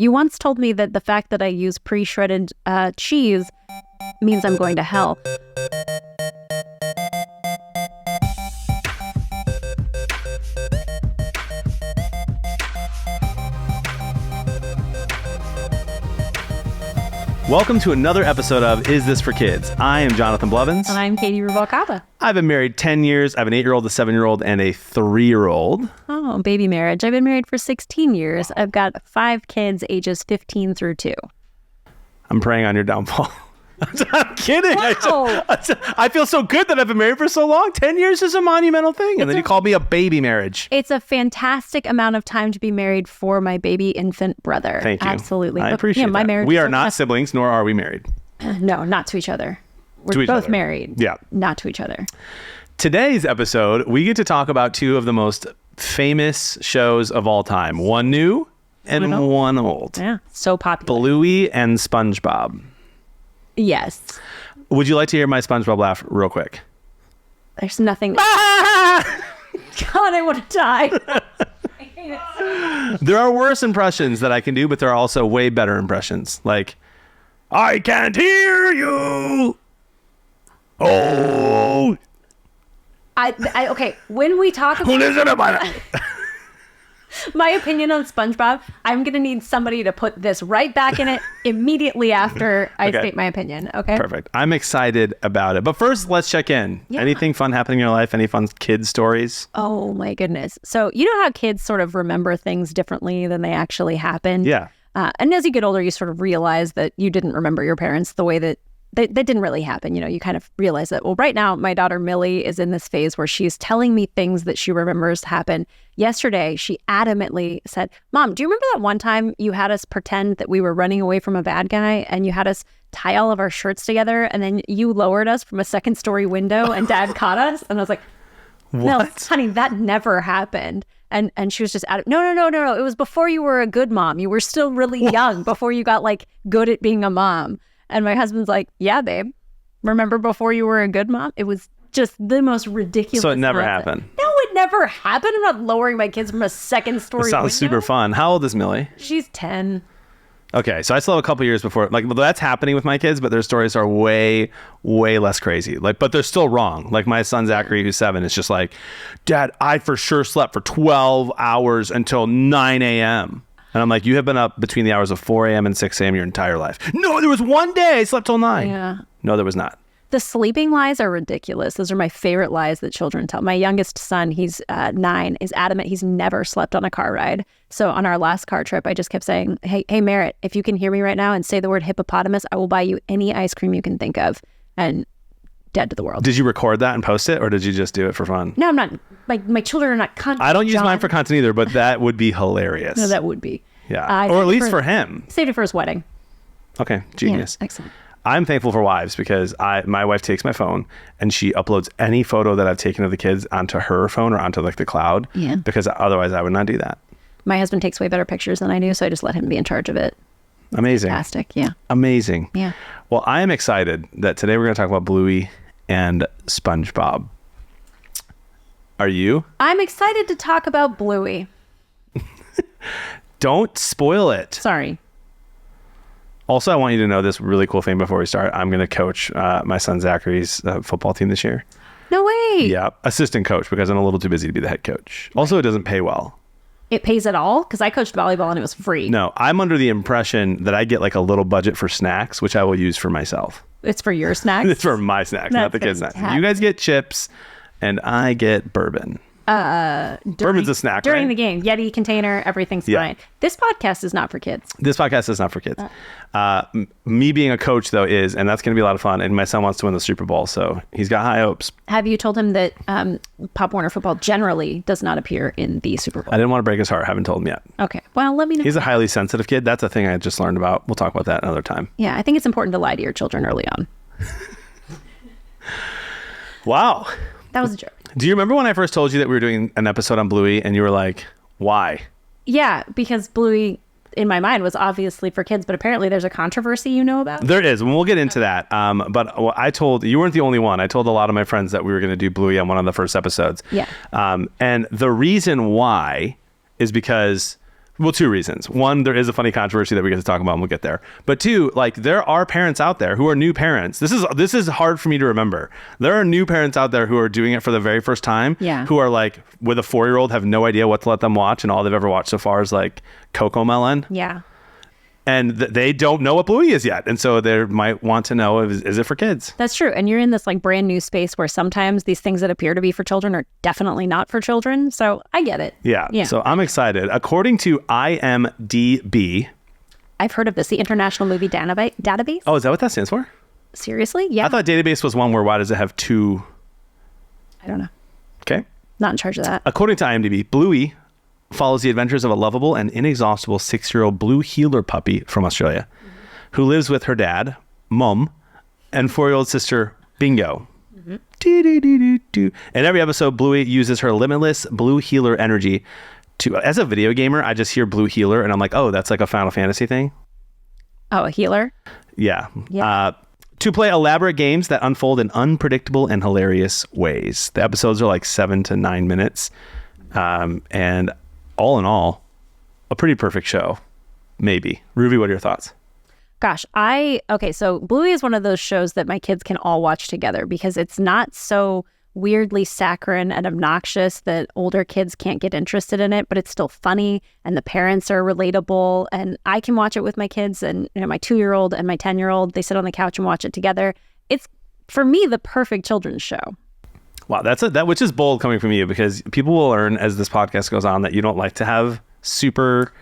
You once told me that the fact that I use pre-shredded cheese means I'm going to hell. Welcome to another episode of Is This for Kids? I am Jonathan Blevins. And I'm Katie Ruvi. I've been married 10 years. I have an 8-year-old, a 7-year-old, and a 3-year-old. Oh, baby marriage. I've been married for 16 years. I've got 5 kids, ages 15 through 2. I'm praying on your downfall. I'm kidding. Wow. I feel so good that I've been married for so long. 10 years is a monumental thing. And then you called me a baby marriage. It's a fantastic amount of time to be married for my baby infant brother. Thank you. Absolutely. I appreciate my that. marriage We are not siblings, nor are we married. No, not to each other. We're To each both other. married. Yeah. Not to each other. Today's episode, we get to talk about 2 of the most famous shows of all time. One new and one old. Yeah. So popular. Bluey and SpongeBob. Yes. Would you like to hear my SpongeBob laugh real quick? There's nothing. God, I want to die. I hate it. There are worse impressions that I can do, but there are also way better impressions. Like, I can't hear you. Oh. Okay, when we talk about Listen to my... my opinion on SpongeBob, I'm going to need somebody to put this right back in it immediately after I state my opinion, okay? Perfect. I'm excited about it. But first, let's check in. Yeah. Anything fun happening in your life? Any fun kid stories? Oh, my goodness. So, you know how kids sort of remember things differently than they actually happen? Yeah. And as you get older, you sort of realize that you didn't remember your parents the way that that didn't really happen. You know, you kind of realize that, well, right now, my daughter Millie is in this phase where she's telling me things that she remembers happened. Yesterday, she adamantly said, Mom, do you remember that one time you had us pretend that we were running away from a bad guy and you had us tie all of our shirts together and then you lowered us from a 2nd-story window and Dad caught us? And I was like, no, What? honey, that never happened. And she was just no. It was before you were a good mom. You were still really young before you got like good at being a mom. And my husband's like, yeah, babe. Remember before you were a good mom? It was just the most ridiculous. So it never nonsense. happened. No, it never happened. I'm not lowering my kids from a 2nd-story It sounds window. super fun. How old is Millie? She's 10. Okay, so I still have a couple years before. Like, well, that's happening with my kids, but their stories are way, way less crazy. Like, but they're still wrong. Like my son Zachary, who's 7, is just like, Dad, I for sure slept for 12 hours until 9 a.m. And I'm like, you have been up between the hours of 4 a.m. and 6 a.m. your entire life. No, there was one day I slept till 9. Yeah. No, there was not. The sleeping lies are ridiculous. Those are my favorite lies that children tell. My youngest son, he's 9, is adamant he's never slept on a car ride. So on our last car trip, I just kept saying, hey, Merritt, if you can hear me right now and say the word hippopotamus, I will buy you any ice cream you can think of. And dead to the world. Did you record that and post it, or did you just do it for fun? No, I'm not. My children are not content. I don't use mine for content either, but that would be hilarious. No, that would be. Yeah. Or at least for him. Saved it for his wedding. Okay. Genius. Yeah, excellent. I'm thankful for wives because my wife takes my phone and she uploads any photo that I've taken of the kids onto her phone or onto like the cloud. Yeah. Because otherwise I would not do that. My husband takes way better pictures than I do, so I just let him be in charge of it. Amazing. Fantastic. Yeah. Amazing. Yeah. Well, I am excited that today we're going to talk about Bluey and SpongeBob. Are you? I'm excited to talk about Bluey. Don't spoil it. Sorry. Also, I want you to know this really cool thing before we start. I'm going to coach my son Zachary's football team this year. No way. Yeah. Assistant coach because I'm a little too busy to be the head coach. Also, it doesn't pay well. It pays at all? Because I coached volleyball and it was free. No, I'm under the impression that I get like a little budget for snacks, which I will use for myself. It's for your snacks? It's for my snacks, not the kids' snacks. You guys get chips and I get bourbon. Bourbon's a snack, during right? the game. Yeti container, everything's fine. This podcast is not for kids. This podcast is not for kids. Me being a coach, though, is, and that's going to be a lot of fun. And my son wants to win the Super Bowl, so he's got high hopes. Have you told him that Pop Warner football generally does not appear in the Super Bowl? I didn't want to break his heart. Haven't told him yet. Okay. Well, let me know. He's a highly sensitive kid. That's a thing I just learned about. We'll talk about that another time. Yeah, I think it's important to lie to your children early on. Wow. That was a joke. Do you remember when I first told you that we were doing an episode on Bluey and you were like, why? Yeah, because Bluey, in my mind, was obviously for kids, but apparently there's a controversy you know about? There is, and we'll get into that. But I told, you weren't the only one. I told a lot of my friends that we were going to do Bluey on one of the first episodes. Yeah. And the reason why is because Well, two reasons. One, there is a funny controversy that we get to talk about, and we'll get there. But two, like, there are parents out there who are new parents. This is hard for me to remember. There are new parents out there who are doing it for the very first time. Yeah. Who are like, with a 4-year-old, have no idea what to let them watch, and all they've ever watched so far is like Coco Melon. Yeah. And they don't know what Bluey is yet. And so they might want to know, is it for kids? That's true. And you're in this like brand new space where sometimes these things that appear to be for children are definitely not for children. So I get it. Yeah. So I'm excited. According to IMDb. I've heard of this, the International Movie Database. Oh, is that what that stands for? Seriously? Yeah. I thought database was one where why does it have two? I don't know. Okay. Not in charge of that. According to IMDb, Bluey follows the adventures of a lovable and inexhaustible 6-year-old blue heeler puppy from Australia who lives with her dad, Mum, and 4-year-old sister, Bingo. In every episode, Bluey uses her limitless blue healer energy to, as a video gamer, I just hear blue healer and I'm like, oh, that's like a Final Fantasy thing. Oh, a healer? Yeah. To play elaborate games that unfold in unpredictable and hilarious ways. The episodes are like 7 to 9 minutes. And all in all, a pretty perfect show. Maybe. Ruvi, what are your thoughts? Gosh, so Bluey is one of those shows that my kids can all watch together because it's not so weirdly saccharine and obnoxious that older kids can't get interested in it, but it's still funny and the parents are relatable and I can watch it with my kids and my 2-year-old and my 10-year-old, they sit on the couch and watch it together. It's, for me, the perfect children's show. Wow, that which is bold coming from you because people will learn as this podcast goes on that you don't like to have super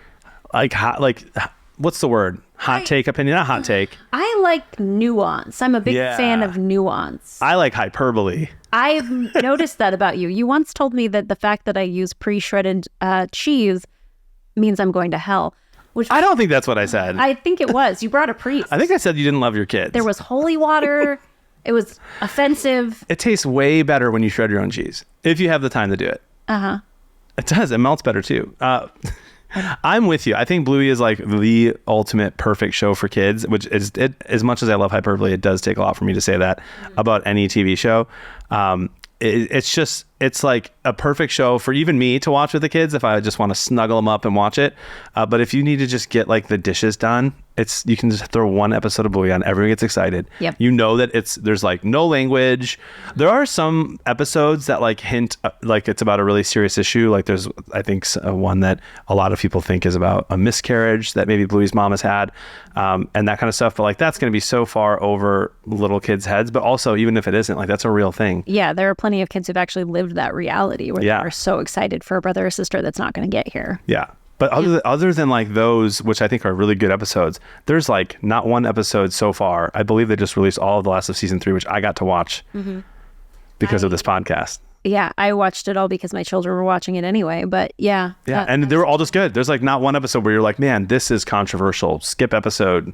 what's the word? Hot take opinion, not hot take. I like nuance. I'm a big fan of nuance. I like hyperbole. I've noticed that about you. You once told me that the fact that I use pre-shredded cheese means I'm going to hell. Which I don't think that's what I said. I think it was. You brought a priest. I think I said you didn't love your kids. There was holy water. It was offensive. It tastes way better when you shred your own cheese, if you have the time to do it. Uh-huh. It does. It melts better too. I'm with you. I think Bluey is like the ultimate perfect show for kids, which is, as much as I love hyperbole, it does take a lot for me to say that about any TV show. It's like a perfect show for even me to watch with the kids if I just want to snuggle them up and watch it. But if you need to just get like the dishes done, you can just throw one episode of Bluey on. Everyone gets excited. Yep. You know that there's like no language. There are some episodes that like hint like it's about a really serious issue. Like there's, I think, one that a lot of people think is about a miscarriage that maybe Bluey's mom has had, and that kind of stuff. But like that's going to be so far over little kids' heads. But also, even if it isn't, like that's a real thing. Yeah, there are plenty of kids who've actually lived that reality where they are so excited for a brother or sister that's not going to get here. Yeah. But other than like those, which I think are really good episodes, there's like not one episode so far. I believe they just released all of the last of season 3, which I got to watch because of this podcast. Yeah, I watched it all because my children were watching it anyway. But yeah. Yeah, and they were all just good. There's like not one episode where you're like, man, this is controversial. Skip episode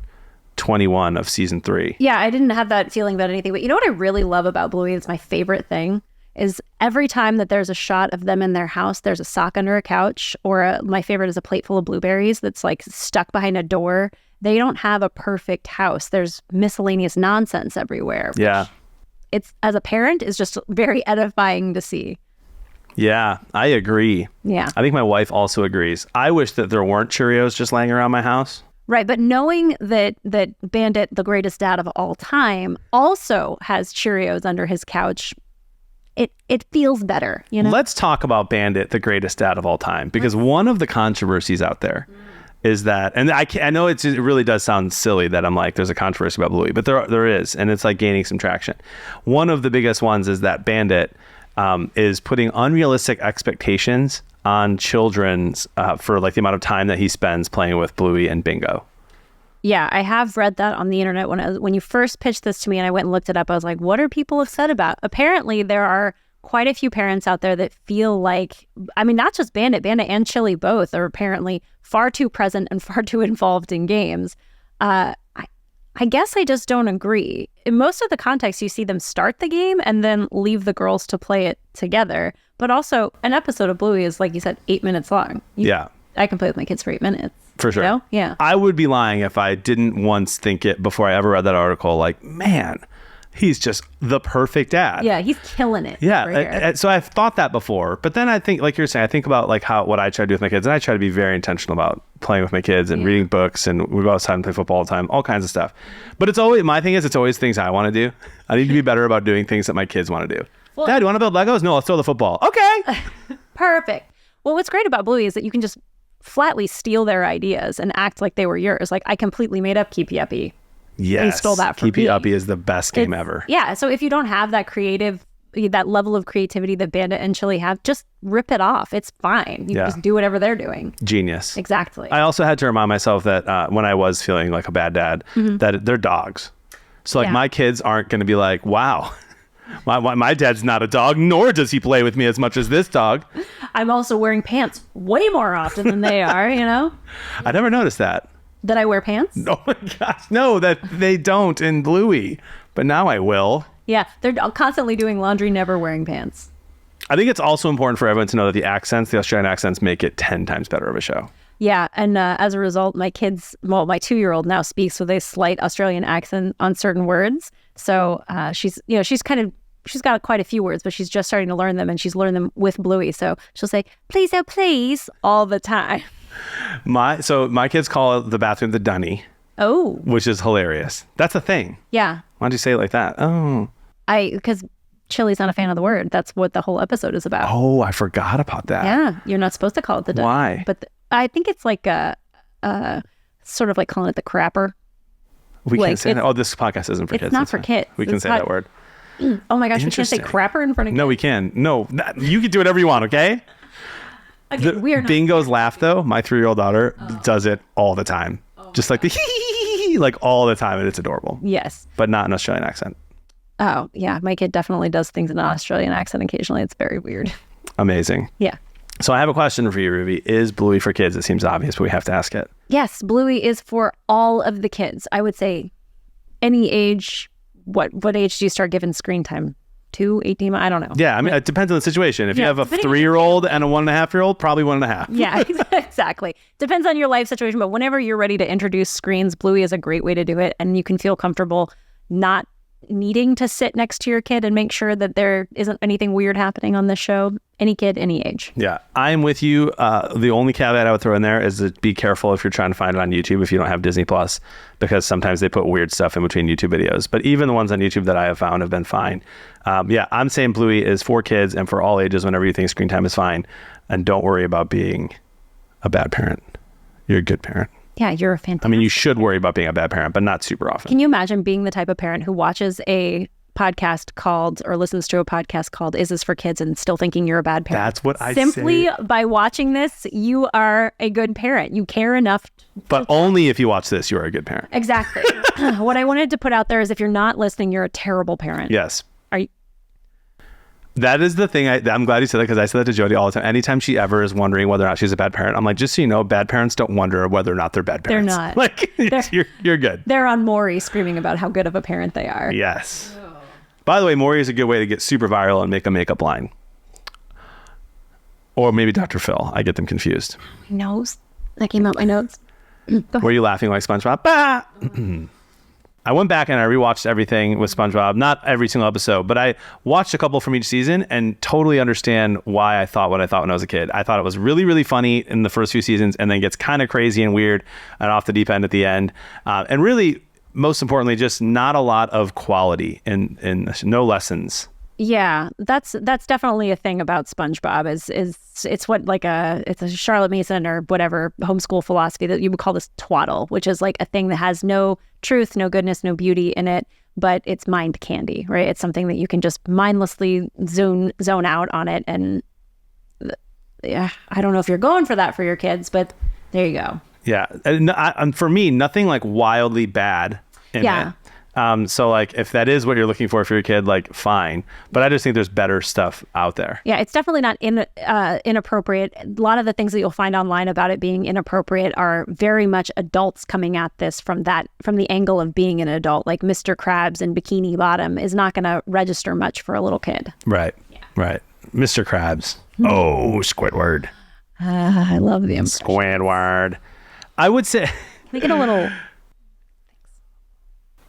21 of season 3. Yeah, I didn't have that feeling about anything. But you know what I really love about Bluey? It's my favorite thing. Is every time that there's a shot of them in their house, there's a sock under a couch, or my favorite is a plate full of blueberries that's like stuck behind a door. They don't have a perfect house. There's miscellaneous nonsense everywhere. Yeah. It's, as a parent, is just very edifying to see. Yeah, I agree. Yeah. I think my wife also agrees. I wish that there weren't Cheerios just laying around my house. Right, but knowing that Bandit, the greatest dad of all time, also has Cheerios under his couch, it feels better, you know? Let's talk about Bandit, the greatest dad of all time, because one of the controversies out there is that, and I know it really does sound silly that I'm like, there's a controversy about Bluey, but there is, and it's like gaining some traction. One of the biggest ones is that Bandit is putting unrealistic expectations on children's for like the amount of time that he spends playing with Bluey and Bingo. Yeah, I have read that on the internet. When you first pitched this to me and I went and looked it up, I was like, what are people upset about? Apparently, there are quite a few parents out there that feel like, I mean, not just Bandit and Chili both are apparently far too present and far too involved in games. I guess I just don't agree. In most of the context, you see them start the game and then leave the girls to play it together. But also, an episode of Bluey is, like you said, 8 minutes long. I can play with my kids for 8 minutes. For sure. You know? Yeah. I would be lying if I didn't once think it before I ever read that article, like, man, he's just the perfect dad. Yeah, he's killing it. Yeah. So I've thought that before, but then I think, like you're saying, I think about like what I try to do with my kids, and I try to be very intentional about playing with my kids and reading books, and we go outside and play football all the time, all kinds of stuff. But it's always, my thing is, it's always things I want to do. I need to be better about doing things that my kids want to do. Well, Dad, you want to build Legos? No, let's throw the football. Okay. Perfect. Well, what's great about Bluey is that you can just flatly steal their ideas and act like they were yours. Like, I completely made up Keepy Uppy. Yes. And stole that from Keepy Uppy is the best game ever. Yeah. So if you don't have that that level of creativity that Bandit and Chili have, just rip it off. It's fine. You just do whatever they're doing. Genius. Exactly. I also had to remind myself that when I was feeling like a bad dad, that they're dogs. So like my kids aren't going to be like, wow, my dad's not a dog, nor does he play with me as much as this dog. I'm also wearing pants way more often than they are, you know? I never noticed that. That I wear pants? Oh my gosh, no, that they don't in Bluey, but now I will. Yeah, they're constantly doing laundry, never wearing pants. I think it's also important for everyone to know that the Australian accents make it 10 times better of a show. Yeah, and as a result, my 2-year-old now speaks with a slight Australian accent on certain words. So she's got quite a few words, but she's just starting to learn them, and she's learned them with Bluey. So she'll say, please, oh, please, all the time. My kids call the bathroom the dunny. Oh. Which is hilarious. That's a thing. Yeah. Why'd you say it like that? Oh. Because Chili's not a fan of the word. That's what the whole episode is about. Oh, I forgot about that. Yeah. You're not supposed to call it the dunny. Why? But I think it's like sort of like calling it the crapper. We can't say that. Oh, this podcast isn't for kids. It's not for kids. We can say that word. Oh my gosh, we can't say crapper in front of kids? No, we can. No, you can do whatever you want, okay? Again, we are not. Bingo's laugh, though, my 3-year-old daughter does it all the time. Just like the hee, like all the time, and it's adorable. Yes. But not an Australian accent. Oh, yeah. My kid definitely does things in an Australian accent occasionally. It's very weird. Amazing. Yeah. So I have a question for you, Ruvi. Is Bluey for kids? It seems obvious, but we have to ask it. Yes, Bluey is for all of the kids. I would say any age. What age do you start giving screen time? 2, 18? I don't know. Yeah, I mean, it depends on the situation. If you have a 3-year-old and a 1.5-year-old, probably 1.5. Yeah, exactly. Depends on your life situation. But whenever you're ready to introduce screens, Bluey is a great way to do it. And you can feel comfortable not needing to sit next to your kid and make sure that there isn't anything weird happening on this show. Any kid, any age. Yeah, I'm with you. The only caveat I would throw in there is to be careful if you're trying to find it on YouTube if you don't have Disney Plus, because sometimes they put weird stuff in between YouTube videos. But even the ones on YouTube that I have found have been fine. Yeah, I'm saying Bluey is for kids and for all ages whenever you think screen time is fine. And don't worry about being a bad parent. You're a good parent. Yeah, you're a fantastic. I mean, you should worry about being a bad parent, but not super often. Can you imagine being the type of parent who watches a podcast called or listens to a podcast called Is This for Kids and still thinking you're a bad parent? That's what I Simply say. By watching this, you are a good parent. You care enough. But only if you watch this, you are a good parent. Exactly. What I wanted to put out there is if you're not listening, you're a terrible parent. Yes. Are you? That is the thing. I'm glad you said that, because I say that to Jody all the time. Anytime she ever is wondering whether or not she's a bad parent, I'm like, just so you know, bad parents don't wonder whether or not they're bad parents. They're not. Like, you're good. They're on Maury screaming about how good of a parent they are. Yes. Oh. By the way, Maury is a good way to get super viral and make a makeup line. Or maybe Dr. Phil. I get them confused. My nose. That came out my nose. Were you laughing like SpongeBob? Bah! I went back and I rewatched everything with SpongeBob. Not every single episode, but I watched a couple from each season and totally understand why I thought what I thought when I was a kid. I thought it was really, really funny in the first few seasons and then gets kind of crazy and weird and off the deep end at the end. And really, most importantly, just not a lot of quality in no lessons. Yeah, that's definitely a thing about SpongeBob is it's what it's a Charlotte Mason or whatever homeschool philosophy that you would call this twaddle, which is like a thing that has no truth, no goodness, no beauty in it, but it's mind candy, right? It's something that you can just mindlessly zone out on it. And yeah, I don't know if you're going for that for your kids, but there you go. Yeah, and for me, nothing like wildly bad in it. So like if that is what you're looking for your kid, like fine. But I just think there's better stuff out there. Yeah, it's definitely not inappropriate. A lot of the things that you'll find online about it being inappropriate are very much adults coming at this from the angle of being an adult. Like Mr. Krabs and Bikini Bottom is not going to register much for a little kid. Right. Yeah. Right. Mr. Krabs. Oh, Squidward. I love the impression. Squidward. I would say make it a little.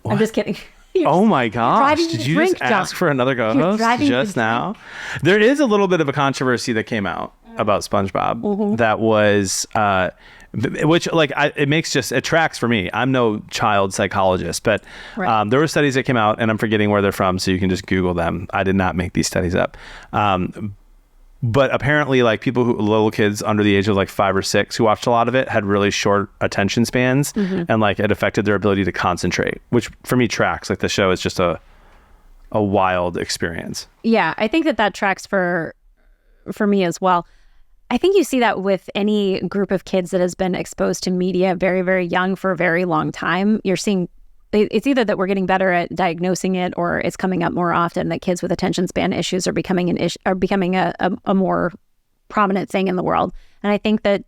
I'm just kidding. Oh my gosh. driving me Did to you drink, just ask John. for another co-host driving me to just now? There is a little bit of a controversy that came out about SpongeBob that was, which like it tracks for me. I'm no child psychologist, but there were studies that came out, and I'm forgetting where they're from, so you can just Google them. I did not make these studies up. But apparently, like little kids under the age of like 5 or 6 who watched a lot of it had really short attention spans, and like it affected their ability to concentrate, which for me tracks. Like the show is just a wild experience. Yeah, I think that tracks for me as well. I think you see that with any group of kids that has been exposed to media very, very young for a very long time. You're seeing it's either that we're getting better at diagnosing it, or it's coming up more often that kids with attention span issues are becoming a more prominent thing in the world. And I think that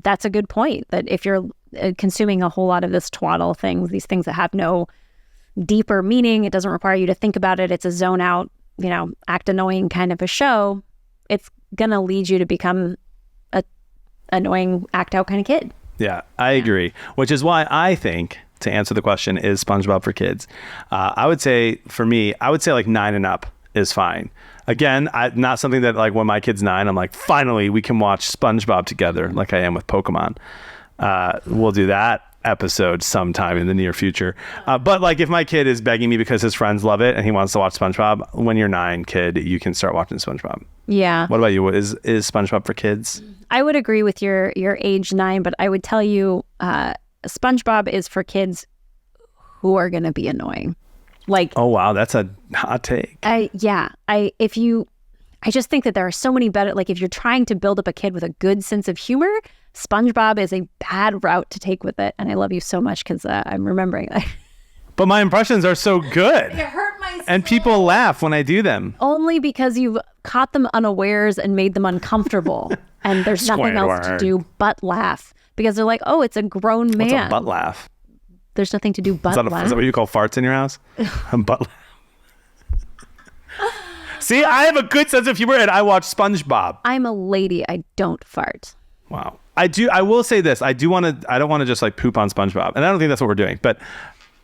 that's a good point, that if you're consuming a whole lot of this twaddle things, these things that have no deeper meaning, it doesn't require you to think about it, it's a zone out, act annoying kind of a show, it's going to lead you to become a annoying act out kind of kid. Yeah, I agree. Which is why I think, to answer the question, is SpongeBob for kids? I would say like 9 and up is fine. Again, not something that like when my kid's 9, I'm like, finally we can watch SpongeBob together like I am with Pokemon. We'll do that episode sometime in the near future. But like if my kid is begging me because his friends love it and he wants to watch SpongeBob, when you're 9, kid, you can start watching SpongeBob. Yeah. What about you? What is SpongeBob for kids? I would agree with your age 9, but I would tell you SpongeBob is for kids who are going to be annoying. Like, oh wow, that's a hot take. I just think that there are so many better, like if you're trying to build up a kid with a good sense of humor, SpongeBob is a bad route to take with it. And I love you so much because I'm remembering that. But my impressions are so good. It hurt my soul. And people laugh when I do them. Only because you've caught them unawares and made them uncomfortable. And there's nothing else to do but laugh. Because they're like, oh, it's a grown man. What's a butt laugh? There's nothing to do but laugh. Is that what you call farts in your house? A butt laugh. See, I have a good sense of humor and I watch SpongeBob. I'm a lady. I don't fart. Wow. I will say this. I don't want to just like poop on SpongeBob. And I don't think that's what we're doing. But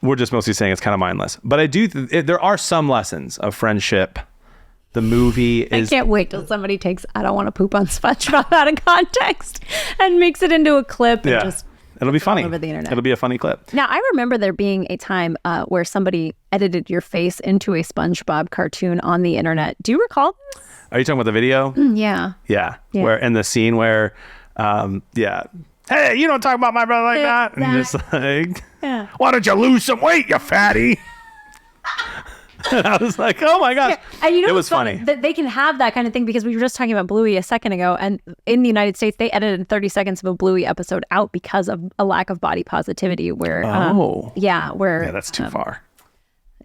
we're just mostly saying it's kind of mindless. But there are some lessons of friendship. The movie is... I can't wait till somebody takes I don't want to poop on SpongeBob out of context and makes it into a clip and just... It'll be funny. Over the internet. It'll be a funny clip. Now, I remember there being a time where somebody edited your face into a SpongeBob cartoon on the internet. Do you recall this? Are you talking about the video? Yeah. Where in the scene where, hey, you don't talk about my brother like that. And just like, why don't you lose some weight, you fatty? And I was like, oh my gosh. Yeah. And it was funny. That they can have that kind of thing because we were just talking about Bluey a second ago. And in the United States, they edited 30 seconds of a Bluey episode out because of a lack of body positivity where... Yeah, that's too far.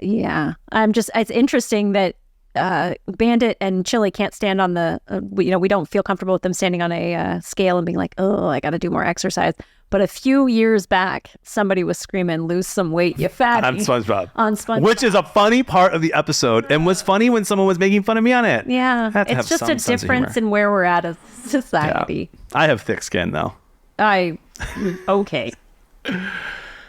Yeah. It's interesting that Bandit and Chili can't stand on the... we don't feel comfortable with them standing on a scale and being like, oh, I got to do more exercise. But a few years back, somebody was screaming, lose some weight, you fatty. On SpongeBob. On SpongeBob. Which is a funny part of the episode and was funny when someone was making fun of me on it. Yeah. It's just a difference in where we're at as society. Yeah. I have thick skin, though. Okay.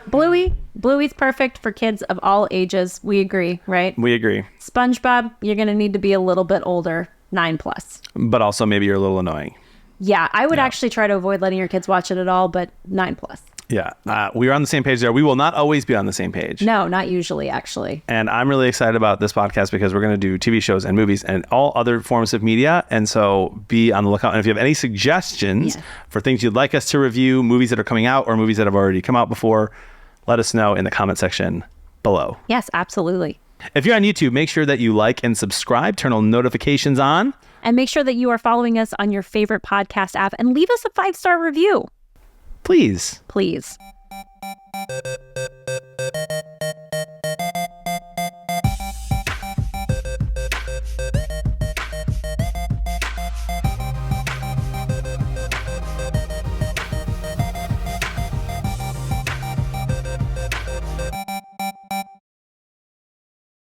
Bluey's perfect for kids of all ages. We agree, right? We agree. SpongeBob, you're going to need to be a little bit older, 9+. But also maybe you're a little annoying. Yeah, I would actually try to avoid letting your kids watch it at all, but 9+. Yeah, we are on the same page there. We will not always be on the same page. No, not usually, actually. And I'm really excited about this podcast because we're going to do TV shows and movies and all other forms of media. And so be on the lookout. And if you have any suggestions for things you'd like us to review, movies that are coming out or movies that have already come out before, let us know in the comment section below. Yes, absolutely. If you're on YouTube, make sure that you like and subscribe, turn all notifications on. And make sure that you are following us on your favorite podcast app and leave us a 5-star review. Please. Please.